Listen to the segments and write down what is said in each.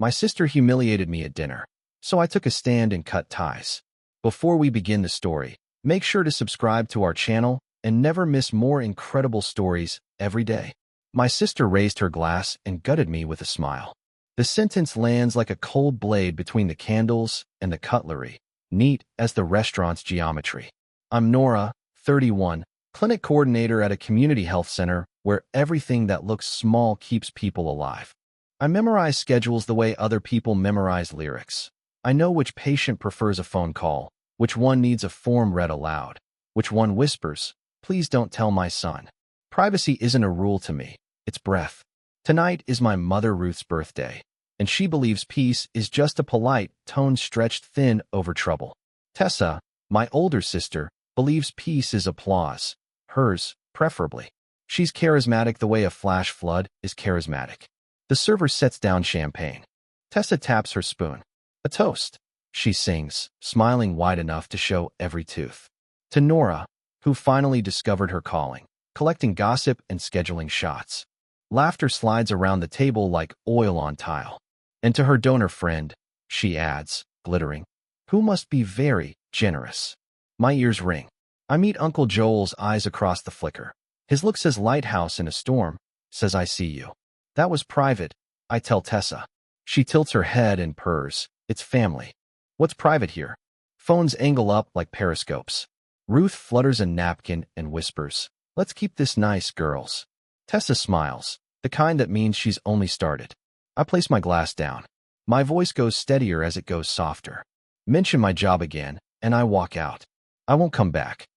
My sister humiliated me at dinner, so I took a stand and cut ties. Before we begin the story, make sure to subscribe to our channel and never miss more incredible stories every day. My sister raised her glass and gutted me with a smile. The sentence lands like a cold blade between the candles and the cutlery, neat as the restaurant's geometry. I'm Nora, 31, clinic coordinator at a community health center where everything that looks small keeps people alive. I memorize schedules the way other people memorize lyrics. I know which patient prefers a phone call, which one needs a form read aloud, which one whispers, "Please don't tell my son." Privacy isn't a rule to me, it's breath. Tonight is my mother Ruth's birthday, and she believes peace is just a polite tone stretched thin over trouble. Tessa, my older sister, believes peace is applause, hers, preferably. She's charismatic the way a flash flood is charismatic. The server sets down champagne. Tessa taps her spoon. "A toast," she sings, smiling wide enough to show every tooth. To Nora, who finally discovered her calling, collecting gossip and scheduling shots. Laughter slides around the table like oil on tile. And to her donor friend, she adds, glittering, who must be very generous. My ears ring. I meet Uncle Joel's eyes across the flicker. His look says lighthouse in a storm, says I see you. That was private, I tell Tessa. She tilts her head and purrs. It's family. What's private here? Phones angle up like periscopes. Ruth flutters a napkin and whispers, "Let's keep this nice, girls." Tessa smiles, the kind that means she's only started. I place my glass down. My voice goes steadier as it goes softer. Mention my job again, and I walk out. I won't come back.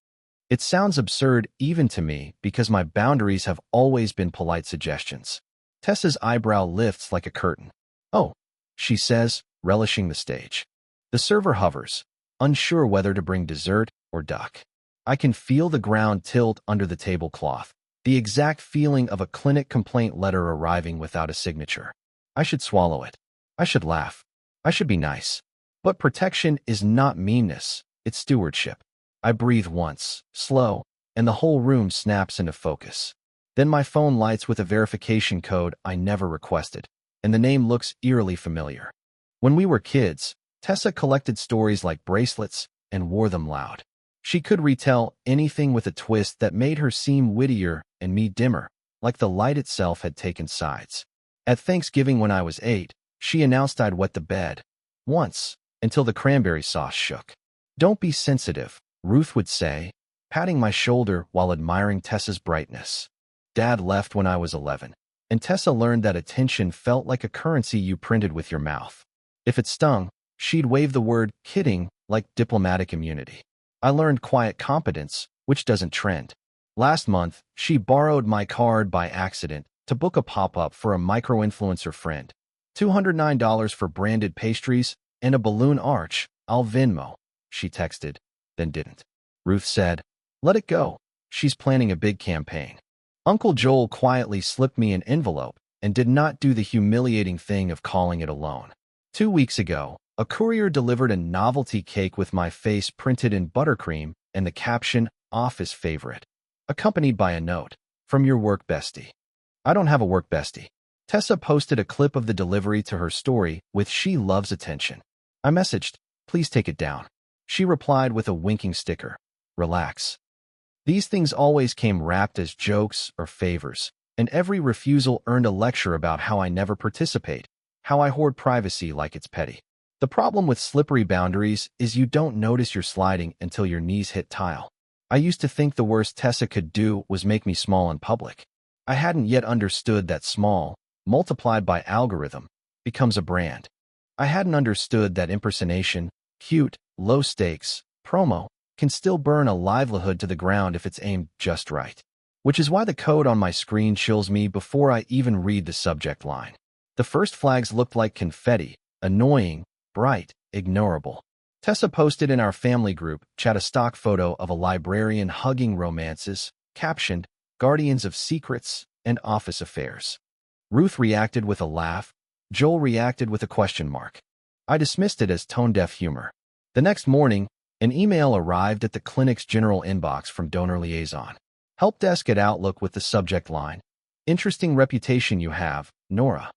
It sounds absurd even to me because my boundaries have always been polite suggestions. Tessa's eyebrow lifts like a curtain. "Oh," she says, relishing the stage. The server hovers, unsure whether to bring dessert or duck. I can feel the ground tilt under the tablecloth, the exact feeling of a clinic complaint letter arriving without a signature. I should swallow it. I should laugh. I should be nice. But protection is not meanness, it's stewardship. I breathe once, slow, and the whole room snaps into focus. Then my phone lights with a verification code I never requested, and the name looks eerily familiar. When we were kids, Tessa collected stories like bracelets and wore them loud. She could retell anything with a twist that made her seem wittier and me dimmer, like the light itself had taken sides. At Thanksgiving when I was 8, she announced I'd wet the bed. Once, until the cranberry sauce shook. "Don't be sensitive," Ruth would say, patting my shoulder while admiring Tessa's brightness. Dad left when I was 11, and Tessa learned that attention felt like a currency you printed with your mouth. If it stung, she'd wave the word kidding like diplomatic immunity. I learned quiet competence, which doesn't trend. Last month, she borrowed my card by accident to book a pop-up for a micro-influencer friend. $209 for branded pastries and a balloon arch. "I'll Venmo," she texted, then didn't. Ruth said, "Let it go. She's planning a big campaign." Uncle Joel quietly slipped me an envelope and did not do the humiliating thing of calling it a loan. 2 weeks ago, a courier delivered a novelty cake with my face printed in buttercream and the caption, "Office favorite," accompanied by a note, "From your work bestie." I don't have a work bestie. Tessa posted a clip of the delivery to her story with "She loves attention." I messaged, "Please take it down." She replied with a winking sticker, "Relax." These things always came wrapped as jokes or favors, and every refusal earned a lecture about how I never participate, how I hoard privacy like it's petty. The problem with slippery boundaries is you don't notice you're sliding until your knees hit tile. I used to think the worst Tessa could do was make me small in public. I hadn't yet understood that small, multiplied by algorithm, becomes a brand. I hadn't understood that impersonation, cute, low stakes, promo, can still burn a livelihood to the ground if it's aimed just right. Which is why the code on my screen chills me before I even read the subject line. The first flags looked like confetti, annoying, bright, ignorable. Tessa posted in our family group chat a stock photo of a librarian hugging romances, captioned, "Guardians of Secrets and Office Affairs." Ruth reacted with a laugh. Joel reacted with a question mark. I dismissed it as tone-deaf humor. The next morning, an email arrived at the clinic's general inbox from donor liaison. Help desk at Outlook with the subject line, "Interesting reputation you have, Nora."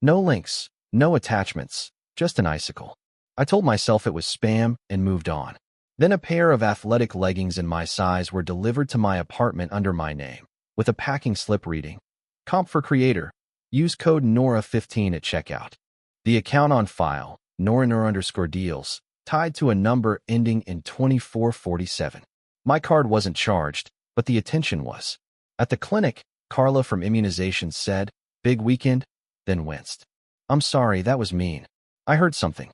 No links, No attachments, just an icicle. I told myself it was spam and moved on. Then a pair of athletic leggings in my size were delivered to my apartment under my name, with a packing slip reading, "Comp for creator. Use code Nora15 at checkout." The account on file, Nora_deals, tied to a number ending in 2447. My card wasn't charged, but the attention was. At the clinic, Carla from immunizations said, "Big weekend," then winced. "I'm sorry, that was mean. I heard something."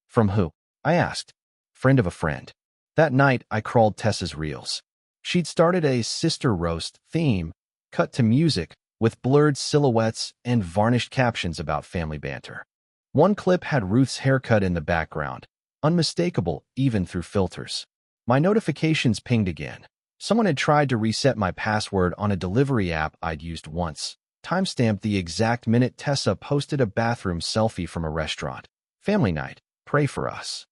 "From who?" I asked. "Friend of a friend." That night, I crawled Tessa's reels. She'd started a sister roast theme, cut to music, with blurred silhouettes and varnished captions about family banter. One clip had Ruth's haircut in the background, unmistakable even through filters. My notifications pinged again. Someone had tried to reset my password on a delivery app I'd used once. Timestamped the exact minute Tessa posted a bathroom selfie from a restaurant. "Family night. Pray for us."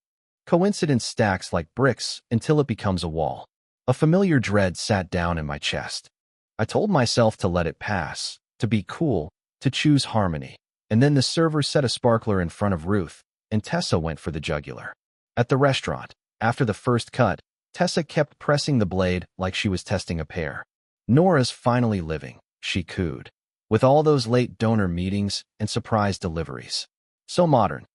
Coincidence stacks like bricks until it becomes a wall. A familiar dread sat down in my chest. I told myself to let it pass, to be cool, to choose harmony. And then the server set a sparkler in front of Ruth, and Tessa went for the jugular. At the restaurant, after the first cut, Tessa kept pressing the blade like she was testing a pear. "Nora's finally living," she cooed. "With all those late donor meetings and surprise deliveries. So modern."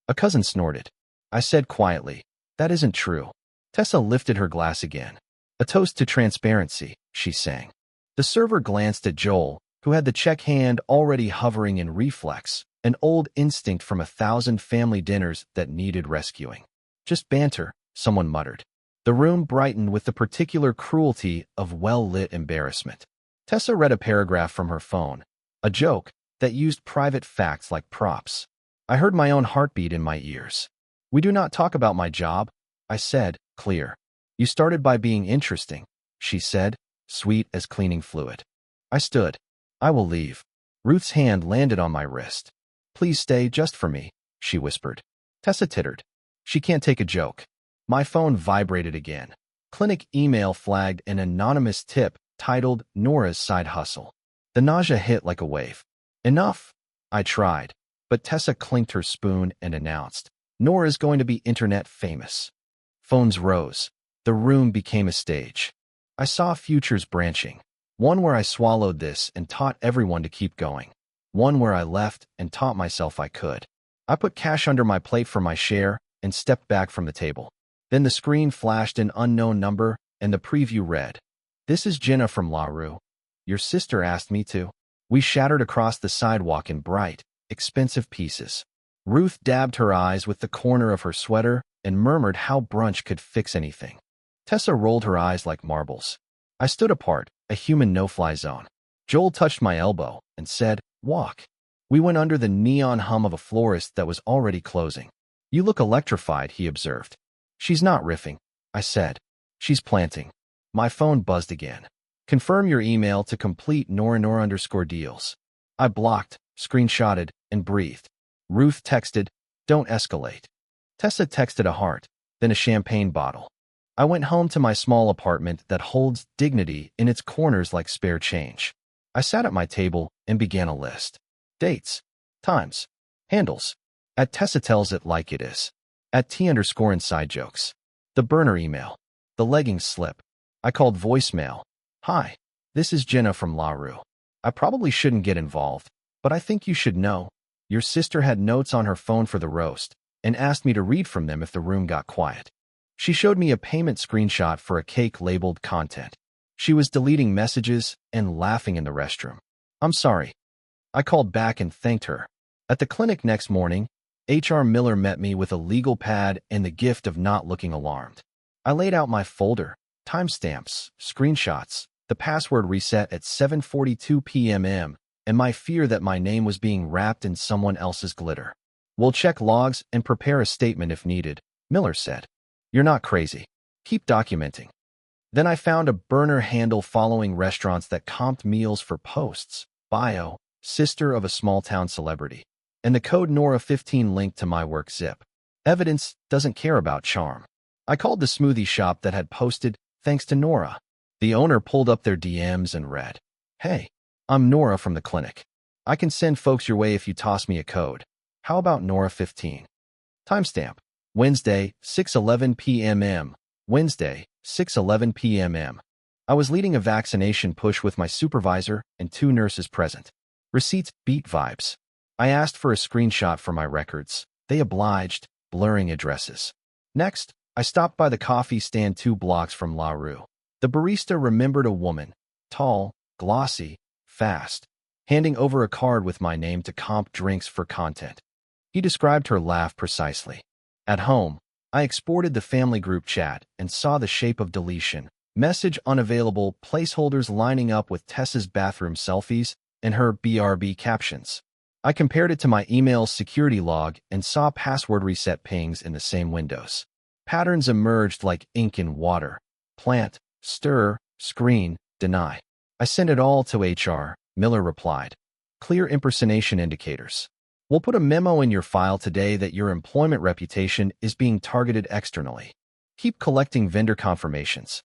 A cousin snorted. I said quietly, "That isn't true." Tessa lifted her glass again. "A toast to transparency," she sang. The server glanced at Joel, who had the check hand already hovering in reflex, an old instinct from 1,000 family dinners that needed rescuing. "Just banter," someone muttered. The room brightened with the particular cruelty of well-lit embarrassment. Tessa read a paragraph from her phone, a joke that used private facts like props. I heard my own heartbeat in my ears. "We do not talk about my job," I said, clear. "You started by being interesting," she said, sweet as cleaning fluid. I stood. "I will leave." Ruth's hand landed on my wrist. "Please stay just for me," she whispered. Tessa tittered. "She can't take a joke." My phone vibrated again. Clinic email flagged an anonymous tip titled "Nora's Side Hustle." The nausea hit like a wave. "Enough." I tried, but Tessa clinked her spoon and announced, "Nora's going to be internet famous." Phones rose. The room became a stage. I saw futures branching. One where I swallowed this and taught everyone to keep going. One where I left and taught myself I could. I put cash under my plate for my share and stepped back from the table. Then the screen flashed an unknown number, and the preview read, "This is Jenna from La Rue. Your sister asked me to." We shattered across the sidewalk in bright, expensive pieces. Ruth dabbed her eyes with the corner of her sweater and murmured how brunch could fix anything. Tessa rolled her eyes like marbles. I stood apart, a human no-fly zone. Joel touched my elbow and said, "Walk." We went under the neon hum of a florist that was already closing. "You look electrified," he observed. "She's not riffing," I said. "She's planting." My phone buzzed again. "Confirm your email to complete Nora_deals." I blocked, screenshotted, and breathed. Ruth texted, "Don't escalate." Tessa texted a heart, then a champagne bottle. I went home to my small apartment that holds dignity in its corners like spare change. I sat at my table and began a list. Dates, times, handles. At Tessa tells it like it is. At T_inside jokes. The burner email. The leggings slip. I called voicemail. "Hi, this is Jenna from La Rue. I probably shouldn't get involved, but I think you should know. Your sister had notes on her phone for the roast and asked me to read from them if the room got quiet." She showed me a payment screenshot for a cake labeled content. She was deleting messages and laughing in the restroom. "I'm sorry." I called back and thanked her. At the clinic next morning, HR Miller met me with a legal pad and the gift of not looking alarmed. I laid out my folder, timestamps, screenshots, the password reset at 7:42 p.m., and my fear that my name was being wrapped in someone else's glitter. "We'll check logs and prepare a statement if needed," Miller said. "You're not crazy. Keep documenting." Then I found a burner handle following restaurants that comped meals for posts, bio, sister of a small-town celebrity, and the code Nora15 linked to my work zip. Evidence doesn't care about charm. I called the smoothie shop that had posted, "Thanks to Nora." The owner pulled up their DMs and read, "Hey, I'm Nora from the clinic. I can send folks your way if you toss me a code. How about Nora 15? Timestamp. Wednesday, 6:11 p.m. Wednesday, 6:11 p.m. I was leading a vaccination push with my supervisor and 2 nurses present. Receipts beat vibes. I asked for a screenshot for my records. They obliged, blurring addresses. Next, I stopped by the coffee stand 2 blocks from La Rue. The barista remembered a woman, tall, glossy, fast, handing over a card with my name to comp drinks for content. He described her laugh precisely. At home, I exported the family group chat and saw the shape of deletion. Message unavailable, placeholders lining up with Tessa's bathroom selfies and her BRB captions. I compared it to my email's security log and saw password reset pings in the same windows. Patterns emerged like ink in water. Plant, stir, screen, deny. I sent it all to HR, Miller replied. Clear impersonation indicators. We'll put a memo in your file today that your employment reputation is being targeted externally. Keep collecting vendor confirmations.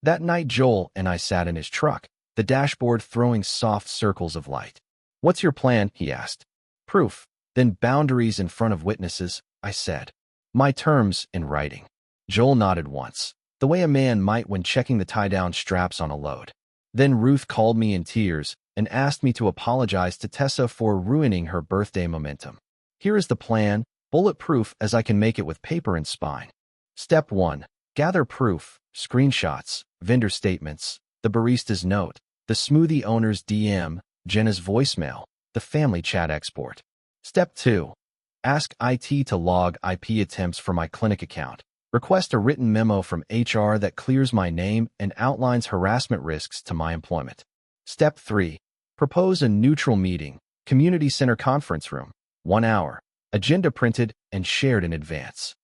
That night Joel and I sat in his truck, the dashboard throwing soft circles of light. What's your plan? He asked. Proof, then boundaries in front of witnesses, I said. My terms in writing. Joel nodded once, the way a man might when checking the tie-down straps on a load. Then Ruth called me in tears and asked me to apologize to Tessa for ruining her birthday momentum. Here is the plan, bulletproof as I can make it with paper and spine. Step 1. Gather proof, screenshots, vendor statements, the barista's note, the smoothie owner's DM, Jenna's voicemail, the family chat export. Step 2. Ask IT to log IP attempts for my clinic account. Request a written memo from HR that clears my name and outlines harassment risks to my employment. Step 3. Propose a neutral meeting, community center conference room, 1 hour, agenda printed and shared in advance.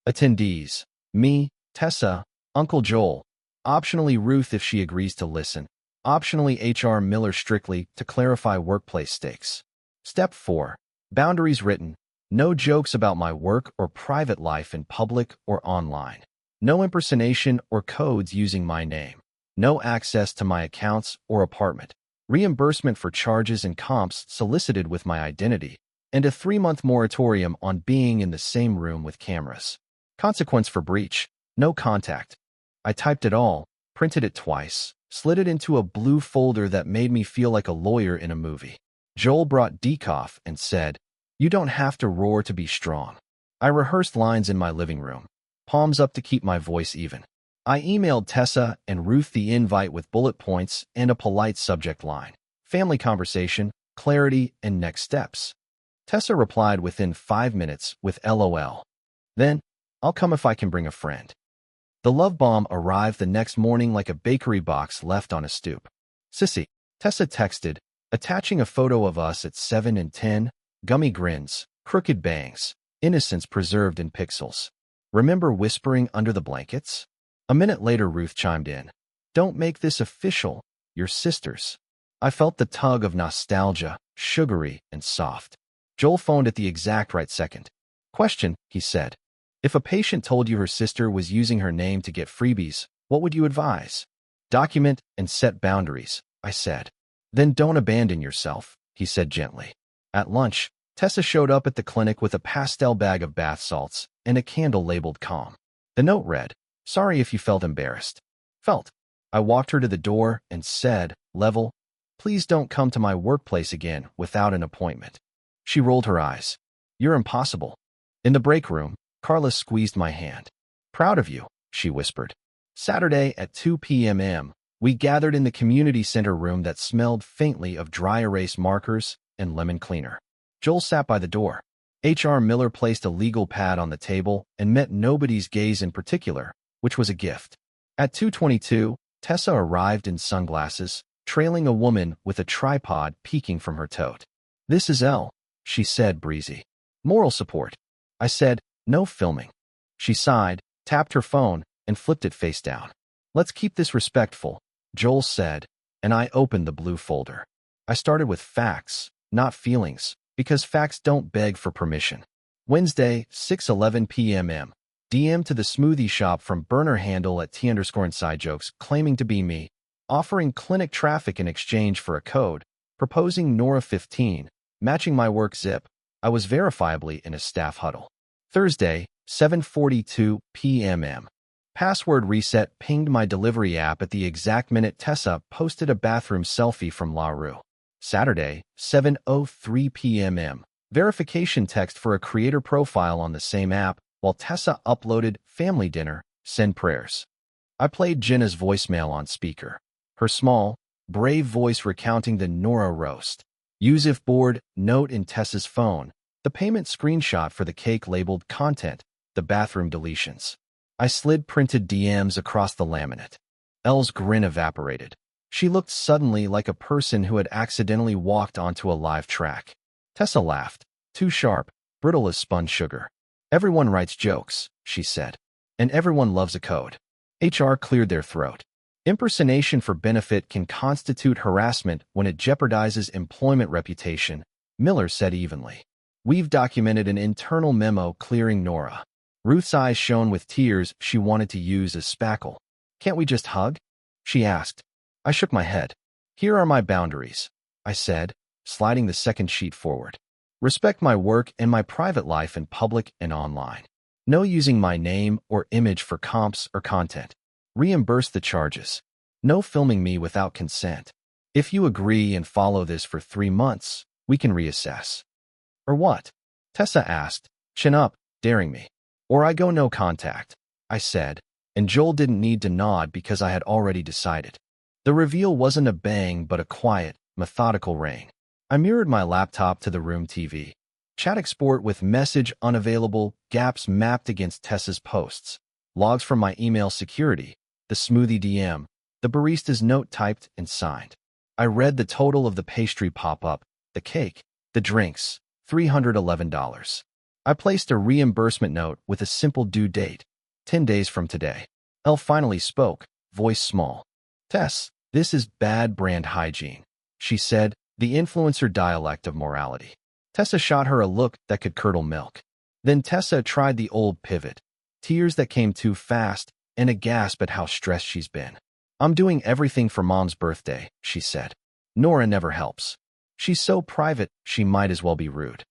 Attendees: me, Tessa, Uncle Joel, optionally Ruth if she agrees to listen, optionally HR Miller strictly to clarify workplace stakes. Step 4. Boundaries written. No jokes about my work or private life in public or online. No impersonation or codes using my name. No access to my accounts or apartment. Reimbursement for charges and comps solicited with my identity. And a 3-month moratorium on being in the same room with cameras. Consequence for breach: no contact. I typed it all, printed it twice, slid it into a blue folder that made me feel like a lawyer in a movie. Joel brought decaf and said, "You don't have to roar to be strong." I rehearsed lines in my living room, palms up to keep my voice even. I emailed Tessa and Ruth the invite with bullet points and a polite subject line. Family conversation, clarity, and next steps. Tessa replied within 5 minutes with LOL. Then, I'll come if I can bring a friend. The love bomb arrived the next morning like a bakery box left on a stoop. Sissy, Tessa texted, attaching a photo of us at 7 and 10, gummy grins, crooked bangs, innocence preserved in pixels. Remember whispering under the blankets? A minute later Ruth chimed in. Don't make this official, you're sisters. I felt the tug of nostalgia, sugary and soft. Joel phoned at the exact right second. Question, he said. If a patient told you her sister was using her name to get freebies, what would you advise? Document and set boundaries, I said. Then don't abandon yourself, he said gently. At lunch, Tessa showed up at the clinic with a pastel bag of bath salts and a candle labeled calm. The note read, sorry if you felt embarrassed. Felt. I walked her to the door and said, level, please don't come to my workplace again without an appointment. She rolled her eyes. You're impossible. In the break room, Carla squeezed my hand. Proud of you, she whispered. Saturday at 2 p.m. we gathered in the community center room that smelled faintly of dry erase markers and lemon cleaner. Joel sat by the door. HR Miller placed a legal pad on the table and met nobody's gaze in particular, which was a gift. At 2:22, Tessa arrived in sunglasses, trailing a woman with a tripod peeking from her tote. This is Elle, she said breezy. Moral support. I said, no filming. She sighed, tapped her phone, and flipped it face down. Let's keep this respectful, Joel said, and I opened the blue folder. I started with facts, not feelings, because facts don't beg for permission. Wednesday, 6:11 p.m. DM to the smoothie shop from burner handle at T_inside jokes claiming to be me, offering clinic traffic in exchange for a code, proposing Nora 15, matching my work zip. I was verifiably in a staff huddle. Thursday, 7:42 p.m. Password reset pinged my delivery app at the exact minute Tessa posted a bathroom selfie from La Rue. Saturday, 7:03 p.m. Verification text for a creator profile on the same app while Tessa uploaded family dinner, send prayers. I played Jenna's voicemail on speaker. Her small, brave voice recounting the Nora roast. Use if bored, note in Tessa's phone. The payment screenshot for the cake labeled content, the bathroom deletions. I slid printed DMs across the laminate. Elle's grin evaporated. She looked suddenly like a person who had accidentally walked onto a live track. Tessa laughed. Too sharp, brittle as spun sugar. Everyone writes jokes, she said. And everyone loves a code. HR cleared their throat. Impersonation for benefit can constitute harassment when it jeopardizes employment reputation, Miller said evenly. We've documented an internal memo clearing Nora. Ruth's eyes shone with tears she wanted to use as spackle. Can't we just hug? She asked. I shook my head. Here are my boundaries, I said, sliding the second sheet forward. Respect my work and my private life in public and online. No using my name or image for comps or content. Reimburse the charges. No filming me without consent. If you agree and follow this for 3 months, we can reassess. Or what? Tessa asked, chin up, daring me. Or I go no contact, I said, and Joel didn't need to nod because I had already decided. The reveal wasn't a bang but a quiet, methodical ring. I mirrored my laptop to the room TV. Chat export with message unavailable, gaps mapped against Tessa's posts. Logs from my email security, the smoothie DM, the barista's note typed and signed. I read the total of the pastry pop-up, the cake, the drinks, $311. I placed a reimbursement note with a simple due date, 10 days from today. Elle finally spoke, voice small. Tess, this is bad brand hygiene, she said, the influencer dialect of morality. Tessa shot her a look that could curdle milk. Then Tessa tried the old pivot. Tears that came too fast and a gasp at how stressed she's been. I'm doing everything for Mom's birthday, she said. Nora never helps. She's so private, she might as well be rude.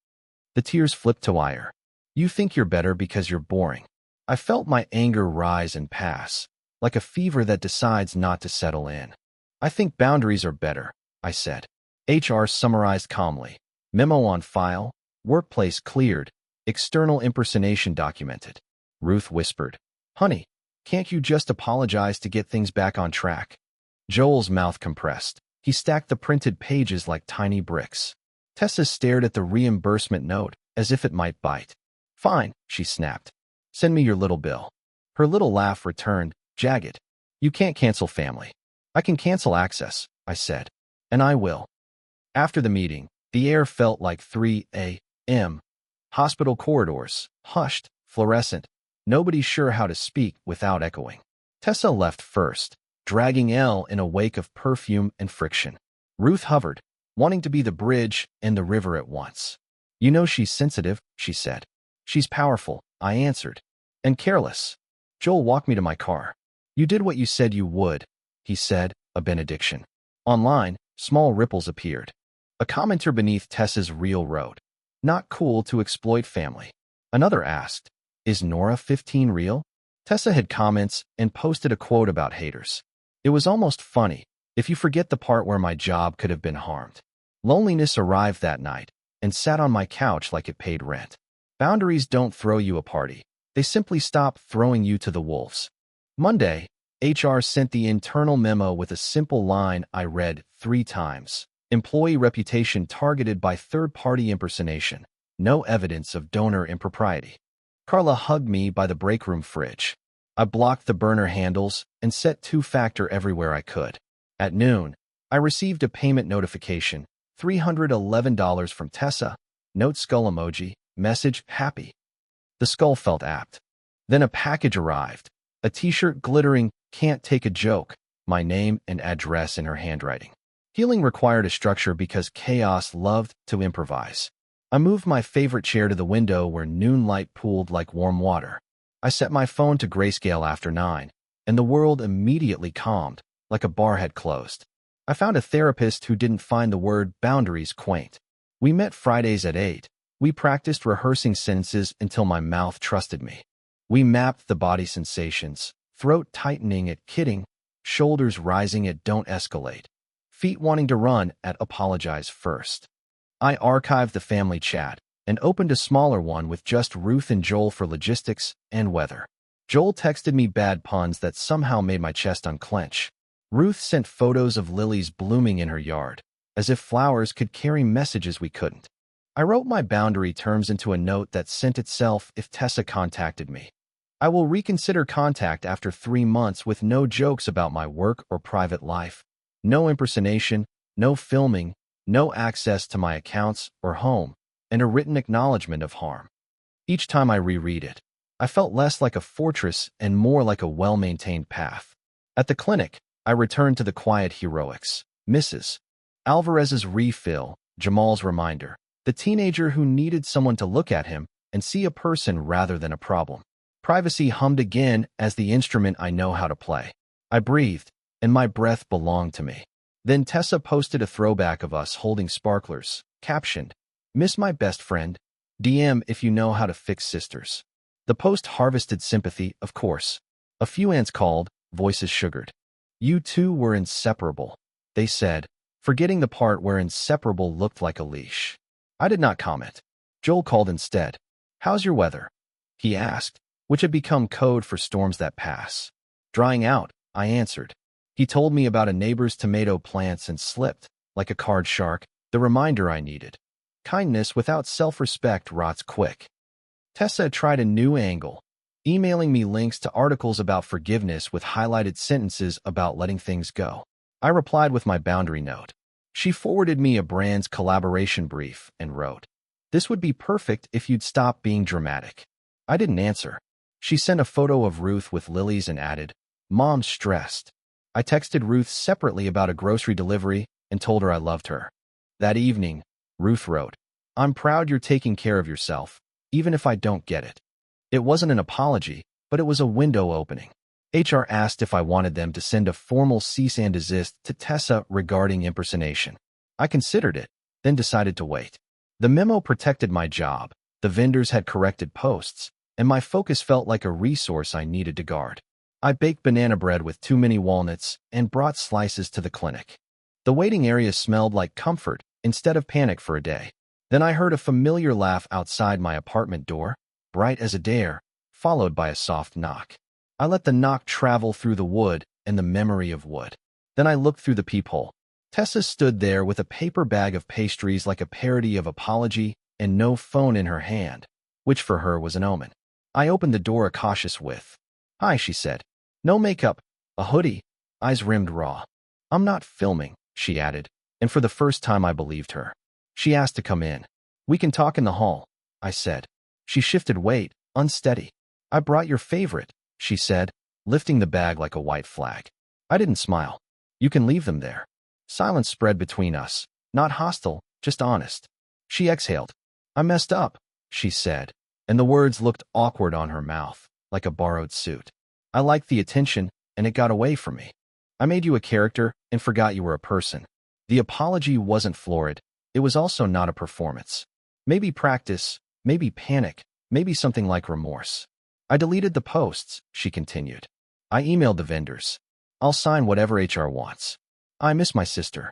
The tears flipped to ire. You think you're better because you're boring. I felt my anger rise and pass, like a fever that decides not to settle in. I think boundaries are better, I said. HR summarized calmly. Memo on file, workplace cleared, external impersonation documented. Ruth whispered, Honey, can't you just apologize to get things back on track? Joel's mouth compressed. He stacked the printed pages like tiny bricks. Tessa stared at the reimbursement note as if it might bite. Fine, she snapped. Send me your little bill. Her little laugh returned, jagged. You can't cancel family. I can cancel access, I said. And I will. After the meeting, the air felt like 3 a.m. Hospital corridors, hushed, fluorescent. Nobody sure how to speak without echoing. Tessa left first, dragging Elle in a wake of perfume and friction. Ruth hovered, wanting to be the bridge and the river at once. You know she's sensitive, she said. She's powerful, I answered. And careless. Joel walked me to my car. You did what you said you would, he said, a benediction. Online, small ripples appeared. A commenter beneath Tessa's reel wrote, Not cool to exploit family. Another asked, Is Nora 15 real? Tessa had comments and posted a quote about haters. It was almost funny, if you forget the part where my job could have been harmed. Loneliness arrived that night and sat on my couch like it paid rent. Boundaries don't throw you a party. They simply stop throwing you to the wolves. Monday, HR sent the internal memo with a simple line I read 3 times. Employee reputation targeted by third-party impersonation. No evidence of donor impropriety. Carla hugged me by the break room fridge. I blocked the burner handles and set 2-factor everywhere I could. At noon, I received a payment notification, $311 from Tessa. Note skull emoji, message, happy. The skull felt apt. Then a package arrived. A t-shirt glittering, can't take a joke, my name and address in her handwriting. Healing required a structure because chaos loved to improvise. I moved my favorite chair to the window where noon light pooled like warm water. I set my phone to grayscale after 9, and the world immediately calmed, like a bar had closed. I found a therapist who didn't find the word boundaries quaint. We met Fridays at 8, We practiced rehearsing sentences until my mouth trusted me. We mapped the body sensations, throat tightening at kidding, shoulders rising at don't escalate, feet wanting to run at apologize first. I archived the family chat and opened a smaller one with just Ruth and Joel for logistics and weather. Joel texted me bad puns that somehow made my chest unclench. Ruth sent photos of lilies blooming in her yard, as if flowers could carry messages we couldn't. I wrote my boundary terms into a note that sent itself if Tessa contacted me. I will reconsider contact after 3 months with no jokes about my work or private life, no impersonation, no filming, no access to my accounts or home, and a written acknowledgement of harm. Each time I reread it, I felt less like a fortress and more like a well-maintained path. At the clinic, I returned to the quiet heroics. Mrs. Alvarez's refill, Jamal's reminder, the teenager who needed someone to look at him and see a person rather than a problem. Privacy hummed again as the instrument I know how to play. I breathed, and my breath belonged to me. Then Tessa posted a throwback of us holding sparklers, captioned, "Miss my best friend. DM if you know how to fix sisters." The post harvested sympathy, of course. A few aunts called, voices sugared. "You two were inseparable," they said, forgetting the part where inseparable looked like a leash. I did not comment. Joel called instead. "How's your weather?" he asked, which had become code for storms that pass. "Drying out," I answered. He told me about a neighbor's tomato plants and slipped, like a card shark, the reminder I needed. Kindness without self-respect rots quick. Tessa tried a new angle, emailing me links to articles about forgiveness with highlighted sentences about letting things go. I replied with my boundary note. She forwarded me a brand's collaboration brief and wrote, "This would be perfect if you'd stop being dramatic." I didn't answer. She sent a photo of Ruth with lilies and added, "Mom's stressed." I texted Ruth separately about a grocery delivery and told her I loved her. That evening, Ruth wrote, "I'm proud you're taking care of yourself, even if I don't get it." It wasn't an apology, but it was a window opening. HR asked if I wanted them to send a formal cease and desist to Tessa regarding impersonation. I considered it, then decided to wait. The memo protected my job, the vendors had corrected posts, and my focus felt like a resource I needed to guard. I baked banana bread with too many walnuts and brought slices to the clinic. The waiting area smelled like comfort instead of panic for a day. Then I heard a familiar laugh outside my apartment door, bright as a dare, followed by a soft knock. I let the knock travel through the wood and the memory of wood. Then I looked through the peephole. Tessa stood there with a paper bag of pastries like a parody of apology and no phone in her hand, which for her was an omen. I opened the door a cautious width. "Hi," she said. "No makeup, a hoodie, eyes rimmed raw." "I'm not filming," she added, and for the first time I believed her. She asked to come in. "We can talk in the hall," I said. She shifted weight, unsteady. "I brought your favorite," she said, lifting the bag like a white flag. I didn't smile. "You can leave them there." Silence spread between us, not hostile, just honest. She exhaled. "I messed up," she said, and the words looked awkward on her mouth, like a borrowed suit. "I liked the attention, and it got away from me. I made you a character and forgot you were a person." The apology wasn't florid. It was also not a performance. Maybe practice, maybe panic, maybe something like remorse. "I deleted the posts," she continued. "I emailed the vendors. I'll sign whatever HR wants. I miss my sister."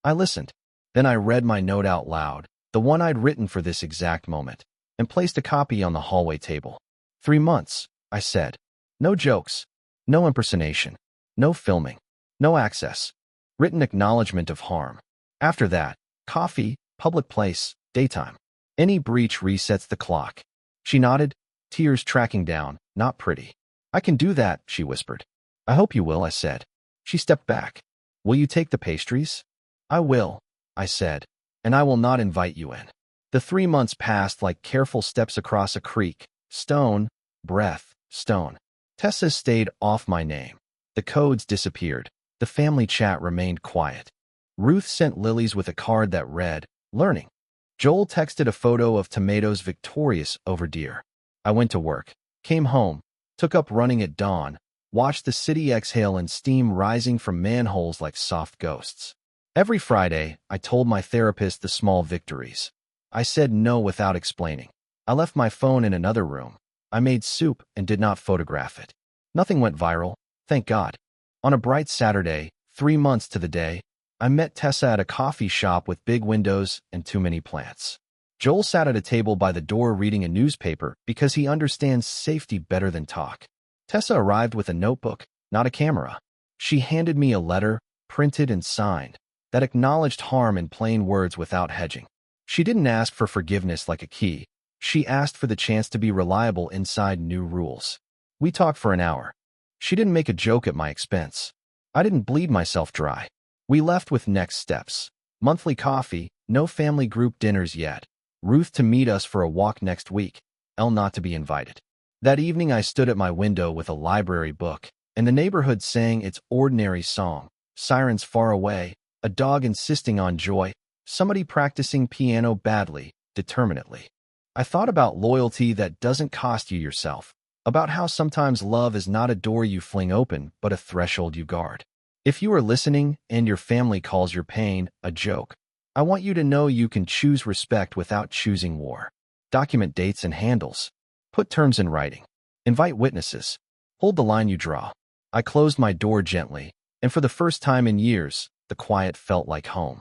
I listened. Then I read my note out loud, the one I'd written for this exact moment, and placed a copy on the hallway table. 3 months, I said. No jokes, no impersonation, no filming, no access. Written acknowledgement of harm. After that, coffee, public place, daytime. Any breach resets the clock. She nodded, tears tracking down, not pretty. "I can do that," she whispered. "I hope you will," I said. She stepped back. "Will you take the pastries?" "I will," I said, "and I will not invite you in." The 3 months passed like careful steps across a creek. Stone, breath, stone. Tessa stayed off my name. The codes disappeared. The family chat remained quiet. Ruth sent lilies with a card that read, "Learning." Joel texted a photo of tomatoes victorious over deer. I went to work, came home, took up running at dawn, watched the city exhale and steam rising from manholes like soft ghosts. Every Friday, I told my therapist the small victories. I said no without explaining. I left my phone in another room. I made soup and did not photograph it. Nothing went viral, thank God. On a bright Saturday, 3 months to the day, I met Tessa at a coffee shop with big windows and too many plants. Joel sat at a table by the door reading a newspaper because he understands safety better than talk. Tessa arrived with a notebook, not a camera. She handed me a letter, printed and signed, that acknowledged harm in plain words without hedging. She didn't ask for forgiveness like a key. She asked for the chance to be reliable inside new rules. We talked for an hour. She didn't make a joke at my expense. I didn't bleed myself dry. We left with next steps. Monthly coffee, no family group dinners yet. Ruth to meet us for a walk next week. Elle not to be invited. That evening I stood at my window with a library book, and the neighborhood sang its ordinary song. Sirens far away, a dog insisting on joy, somebody practicing piano badly, determinedly. I thought about loyalty that doesn't cost you yourself, about how sometimes love is not a door you fling open, but a threshold you guard. If you are listening and your family calls your pain a joke, I want you to know you can choose respect without choosing war. Document dates and handles. Put terms in writing. Invite witnesses. Hold the line you draw. I closed my door gently, and for the first time in years, the quiet felt like home.